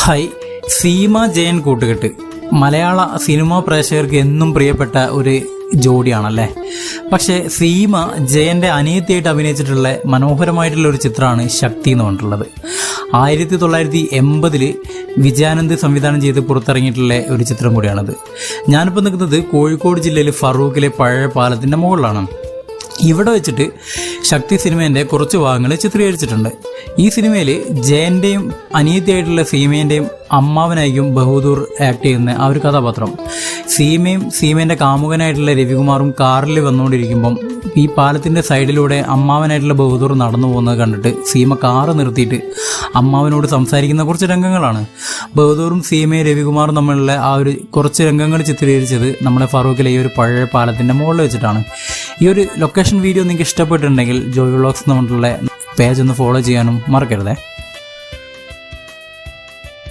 Hi, Seema Jayan കൂട്ടുകെട്ട് മലയാള cinema പ്രേക്ഷകർക്ക് എന്നും പ്രിയപ്പെട്ട ഒരു ജോഡിയാണല്ലേ. പക്ഷേ സീമ ജയന്റെ അനിയത്തിയായിട്ട് അഭിനയിച്ചിട്ടുള്ള മനോഹരമായിട്ടുള്ള ഒരു ചിത്രമാണ് ശക്തി എന്ന് പറഞ്ഞിട്ടുള്ളത്. 1980 വിജയാനന്ദ് സംവിധാനം ചെയ്ത് പുറത്തിറങ്ങിയിട്ടുള്ള ഒരു ചിത്രം കൂടിയാണത്. ഞാനിപ്പോൾ നിൽക്കുന്നത് കോഴിക്കോട് ജില്ലയിൽ ഫറൂഖിലെ പഴയ പാലത്തിൻ്റെ മുകളിലാണ്. ഇവിടെ വെച്ചിട്ട് ശക്തി സിനിമേൻ്റെ കുറച്ച് ഭാഗങ്ങൾ ചിത്രീകരിച്ചിട്ടുണ്ട്. ഈ സിനിമയിൽ ജയൻ്റെയും അനിയത്തിയായിട്ടുള്ള സീമേൻ്റെയും അമ്മാവനായിരിക്കും ബഹദൂർ ആക്ട് ചെയ്യുന്ന ആ ഒരു കഥാപാത്രം. സീമേൻ്റെ കാമുകനായിട്ടുള്ള രവികുമാറും കാറിൽ വന്നുകൊണ്ടിരിക്കുമ്പം ഈ പാലത്തിൻ്റെ സൈഡിലൂടെ അമ്മാവനായിട്ടുള്ള ബഹദൂർ നടന്നു പോകുന്നത് കണ്ടിട്ട് സീമ കാറ് നിർത്തിയിട്ട് അമ്മാവനോട് സംസാരിക്കുന്ന കുറച്ച് രംഗങ്ങളാണ്. ബഹദൂറും സീമയും രവികുമാറും തമ്മിലുള്ള ആ ഒരു കുറച്ച് രംഗങ്ങൾ ചിത്രീകരിച്ചത് നമ്മുടെ ഫറൂഖിലെ ഈ ഒരു പഴയ പാലത്തിൻ്റെ മുകളിൽ വെച്ചിട്ടാണ്. ഈ ഒരു ലൊക്കേഷൻ വീഡിയോ നിങ്ങൾക്ക് ഇഷ്ടപ്പെട്ടിട്ടുണ്ടെങ്കിൽ ജോയ് വ്ളോഗ്സ് എന്ന് പറഞ്ഞിട്ടുള്ള പേജ് ഒന്ന് ഫോളോ ചെയ്യാനും മറക്കരുതേ.